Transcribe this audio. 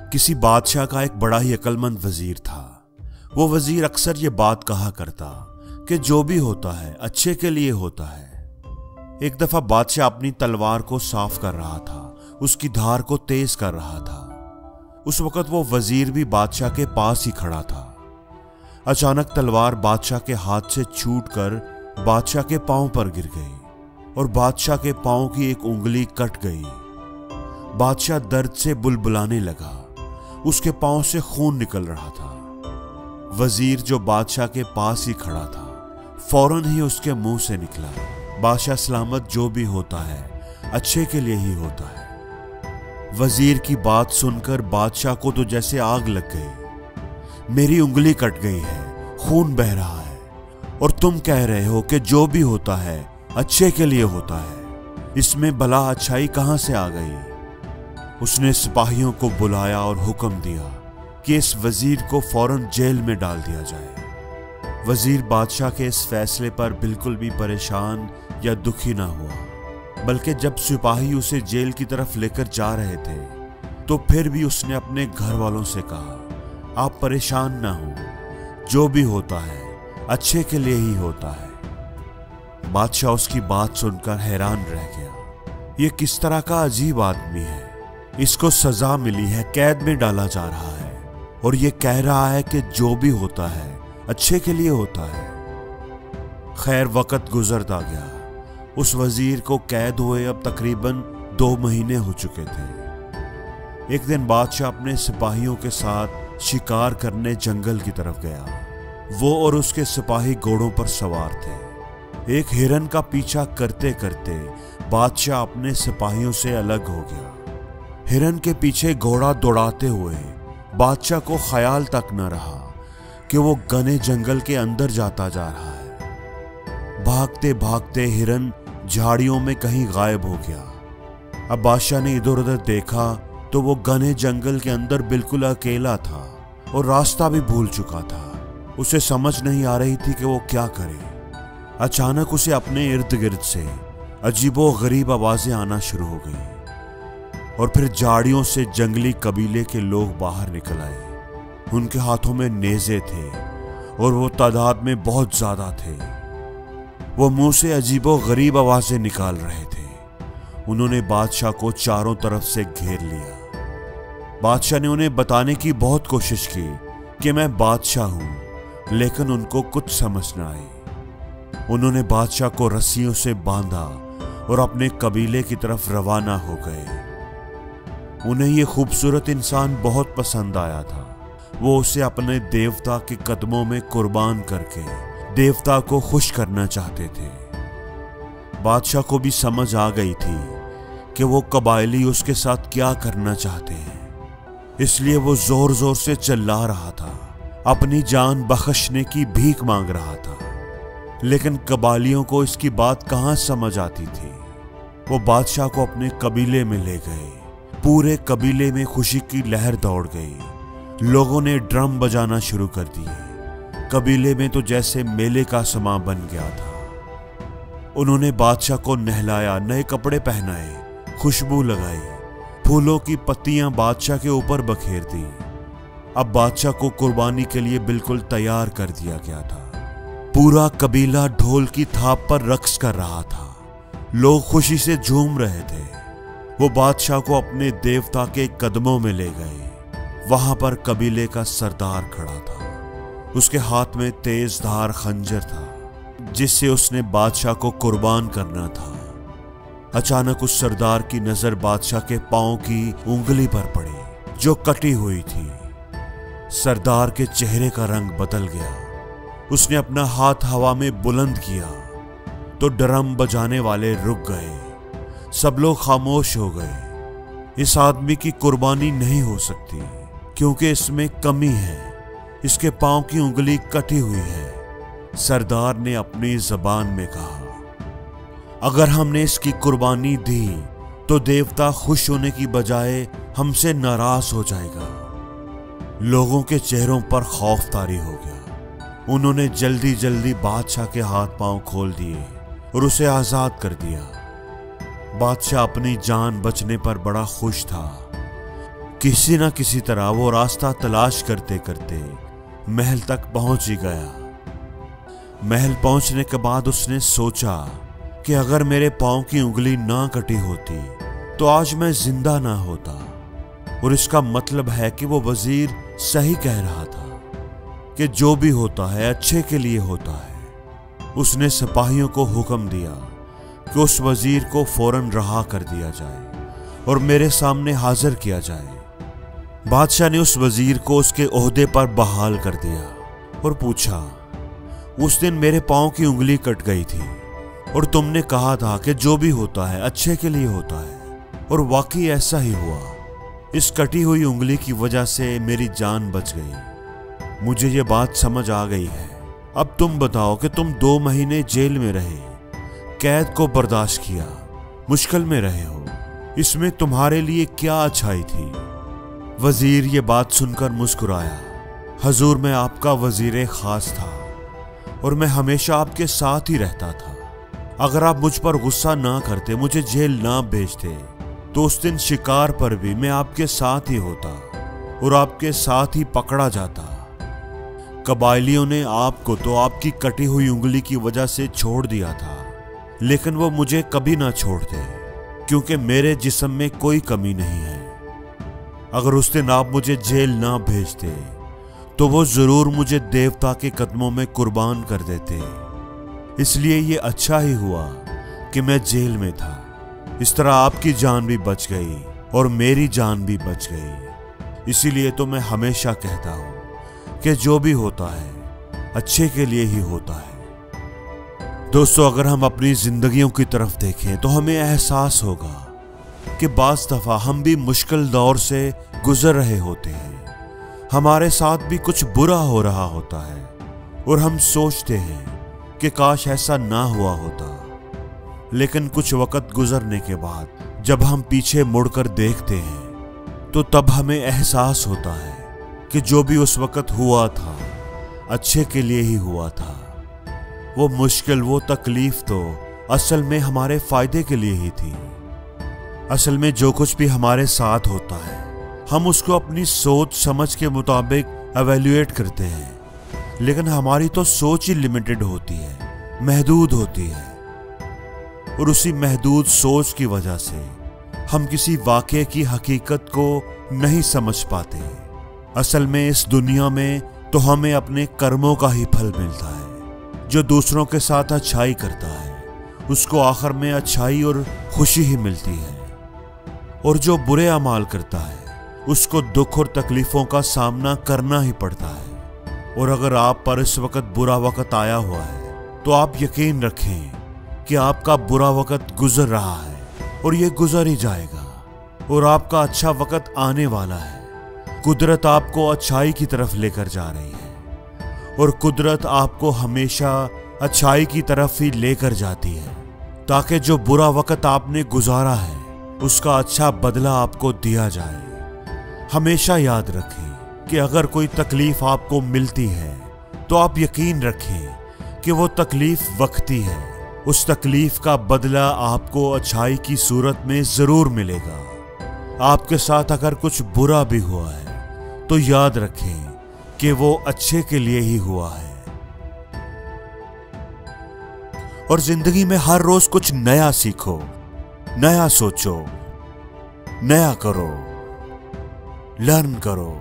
किसी बादशाह का एक बड़ा ही अक्लमंद वजीर था। वो वजीर अक्सर ये बात कहा करता कि जो भी होता है अच्छे के लिए होता है। एक दफा बादशाह अपनी तलवार को साफ कर रहा था, उसकी धार को तेज कर रहा था। उस वक्त वो वजीर भी बादशाह के पास ही खड़ा था। अचानक तलवार बादशाह के हाथ से छूटकर बादशाह के पांव पर गिर गई और बादशाह के पांव की एक उंगली कट गई। बादशाह दर्द से बुलबुलाने लगा, उसके पांव से खून निकल रहा था। वजीर जो बादशाह के पास ही खड़ा था, फौरन ही उसके मुंह से निकला, बादशाह सलामत, जो भी होता है अच्छे के लिए ही होता है। वजीर की बात सुनकर बादशाह को तो जैसे आग लग गई। मेरी उंगली कट गई है, खून बह रहा है, और तुम कह रहे हो कि जो भी होता है अच्छे के लिए होता है। इसमें भला अच्छाई कहां से आ गई? उसने सिपाहियों को बुलाया और हुक्म दिया कि इस वजीर को फौरन जेल में डाल दिया जाए। वजीर बादशाह के इस फैसले पर बिल्कुल भी परेशान या दुखी ना हुआ, बल्कि जब सिपाही उसे जेल की तरफ लेकर जा रहे थे तो फिर भी उसने अपने घर वालों से कहा, आप परेशान ना हो, जो भी होता है अच्छे के लिए ही होता है। बादशाह उसकी बात सुनकर हैरान रह गया। ये किस तरह का अजीब आदमी है, इसको सजा मिली है, कैद में डाला जा रहा है, और ये कह रहा है कि जो भी होता है अच्छे के लिए होता है। खैर, वक्त गुजरता गया। उस वजीर को कैद हुए अब तकरीबन 2 महीने हो चुके थे। एक दिन बादशाह अपने सिपाहियों के साथ शिकार करने जंगल की तरफ गया। वो और उसके सिपाही घोड़ों पर सवार थे। एक हिरन का पीछा करते करते बादशाह अपने सिपाहियों से अलग हो गया। हिरन के पीछे घोड़ा दौड़ाते हुए बादशाह को ख्याल तक न रहा कि वो घने जंगल के अंदर जाता जा रहा है। भागते भागते हिरन झाड़ियों में कहीं गायब हो गया। अब बादशाह ने इधर उधर देखा तो वो घने जंगल के अंदर बिल्कुल अकेला था और रास्ता भी भूल चुका था। उसे समझ नहीं आ रही थी कि वो क्या करे। अचानक उसे अपने इर्द गिर्द से अजीबो गरीब आवाजें आना शुरू हो गई, और फिर झाड़ियों से जंगली कबीले के लोग बाहर निकल आए। उनके हाथों में नेज़े थे और वो तादाद में बहुत ज्यादा थे। वो मुंह से अजीबो गरीब आवाजें निकाल रहे थे। उन्होंने बादशाह को चारों तरफ से घेर लिया। बादशाह ने उन्हें बताने की बहुत कोशिश की कि मैं बादशाह हूं, लेकिन उनको कुछ समझ न आई। उन्होंने बादशाह को रस्सियों से बांधा और अपने कबीले की तरफ रवाना हो गए। उन्हें ये खूबसूरत इंसान बहुत पसंद आया था। वो उसे अपने देवता के कदमों में कुर्बान करके देवता को खुश करना चाहते थे। बादशाह को भी समझ आ गई थी कि वो कबायली उसके साथ क्या करना चाहते हैं, इसलिए वो जोर जोर से चिल्ला रहा था, अपनी जान बख्शने की भीख मांग रहा था। लेकिन कबायलियों को इसकी बात कहां समझ आती थी। वो बादशाह को अपने कबीले में ले गए। पूरे कबीले में खुशी की लहर दौड़ गई। लोगों ने ड्रम बजाना शुरू कर दिए। कबीले में तो जैसे मेले का समा बन गया था। उन्होंने बादशाह को नहलाया, नए कपड़े पहनाए, खुशबू लगाई, फूलों की पत्तियां बादशाह के ऊपर बखेर दी। अब बादशाह को कुर्बानी के लिए बिल्कुल तैयार कर दिया गया था। पूरा कबीला ढोल की थाप पर रक्स कर रहा था। लोग खुशी से झूम रहे थे। वो बादशाह को अपने देवता के कदमों में ले गए। वहां पर कबीले का सरदार खड़ा था। उसके हाथ में तेज धार खंजर था, जिससे उसने बादशाह को कुर्बान करना था। अचानक उस सरदार की नजर बादशाह के पांव की उंगली पर पड़ी, जो कटी हुई थी। सरदार के चेहरे का रंग बदल गया। उसने अपना हाथ हवा में बुलंद किया तो ड्रम बजाने वाले रुक गए। सब लोग खामोश हो गए। इस आदमी की कुर्बानी नहीं हो सकती, क्योंकि इसमें कमी है। इसके पांव की उंगली कटी हुई है। सरदार ने अपनी जबान में कहा, अगर हमने इसकी कुर्बानी दी तो देवता खुश होने की बजाय हमसे नाराज हो जाएगा। लोगों के चेहरों पर खौफ तारी हो गया। उन्होंने जल्दी जल्दी बादशाह के हाथ पांव खोल दिए और उसे आजाद कर दिया। बादशाह अपनी जान बचने पर बड़ा खुश था। किसी न किसी तरह वो रास्ता तलाश करते करते महल तक पहुंच ही गया। महल पहुंचने के बाद उसने सोचा कि अगर मेरे पांव की उंगली ना कटी होती तो आज मैं जिंदा ना होता। और इसका मतलब है कि वो वजीर सही कह रहा था कि जो भी होता है अच्छे के लिए होता है। उसने सिपाहियों को हुक्म दिया कि उस वजीर को फौरन रहा कर दिया जाए और मेरे सामने हाजिर किया जाए। बादशाह ने उस वजीर को उसके ओहदे पर बहाल कर दिया और पूछा, उस दिन मेरे पांव की उंगली कट गई थी और तुमने कहा था कि जो भी होता है अच्छे के लिए होता है, और वाकई ऐसा ही हुआ। इस कटी हुई उंगली की वजह से मेरी जान बच गई। मुझे ये बात समझ आ गई है। अब तुम बताओ कि तुम 2 महीने जेल में रहे, कैद को बर्दाश्त किया, मुश्किल में रहे हो, इसमें तुम्हारे लिए क्या अच्छाई थी? वजीर ये बात सुनकर मुस्कुराया। हजूर, मैं आपका वजीर खास था और मैं हमेशा आपके साथ ही रहता था। अगर आप मुझ पर गुस्सा ना करते, मुझे जेल ना भेजते, तो उस दिन शिकार पर भी मैं आपके साथ ही होता और आपके साथ ही पकड़ा जाता। कबायलियों ने आपको तो आपकी कटी हुई उंगली की वजह से छोड़ दिया था, लेकिन वो मुझे कभी ना छोड़ते, क्योंकि मेरे जिस्म में कोई कमी नहीं है। अगर उस दिन आप मुझे जेल ना भेजते तो वो जरूर मुझे देवता के कदमों में कुर्बान कर देते। इसलिए ये अच्छा ही हुआ कि मैं जेल में था। इस तरह आपकी जान भी बच गई और मेरी जान भी बच गई। इसीलिए तो मैं हमेशा कहता हूं कि जो भी होता है अच्छे के लिए ही होता है। दोस्तों, अगर हम अपनी जिंदगियों की तरफ देखें तो हमें एहसास होगा कि बाज़ दफा हम भी मुश्किल दौर से गुजर रहे होते हैं। हमारे साथ भी कुछ बुरा हो रहा होता है और हम सोचते हैं कि काश ऐसा ना हुआ होता। लेकिन कुछ वक्त गुजरने के बाद जब हम पीछे मुड़कर देखते हैं तो तब हमें एहसास होता है कि जो भी उस वक्त हुआ था अच्छे के लिए ही हुआ था। वो मुश्किल, वो तकलीफ तो असल में हमारे फायदे के लिए ही थी। असल में जो कुछ भी हमारे साथ होता है हम उसको अपनी सोच समझ के मुताबिक एवेल्युएट करते हैं, लेकिन हमारी तो सोच ही लिमिटेड होती है, महदूद होती है। और उसी महदूद सोच की वजह से हम किसी वाक़े की हकीकत को नहीं समझ पाते। असल में इस दुनिया में तो हमें अपने कर्मों का ही फल मिलता है। जो दूसरों के साथ अच्छाई करता है उसको आखिर में अच्छाई और खुशी ही मिलती है, और जो बुरे अमाल करता है उसको दुख और तकलीफों का सामना करना ही पड़ता है। और अगर आप पर इस वक्त बुरा वक्त आया हुआ है तो आप यकीन रखें कि आपका बुरा वक्त गुजर रहा है और ये गुजर ही जाएगा, और आपका अच्छा वक्त आने वाला है। कुदरत आपको अच्छाई की तरफ लेकर जा रही है और कुदरत आपको हमेशा अच्छाई की तरफ ही लेकर जाती है, ताकि जो बुरा वक्त आपने गुजारा है उसका अच्छा बदला आपको दिया जाए। हमेशा याद रखें कि अगर कोई तकलीफ आपको मिलती है तो आप यकीन रखें कि वो तकलीफ वक्ती है। उस तकलीफ का बदला आपको अच्छाई की सूरत में जरूर मिलेगा। आपके साथ अगर कुछ बुरा भी हुआ है तो याद रखें कि वो अच्छे के लिए ही हुआ है। और जिंदगी में हर रोज कुछ नया सीखो, नया सोचो, नया करो, लर्न करो।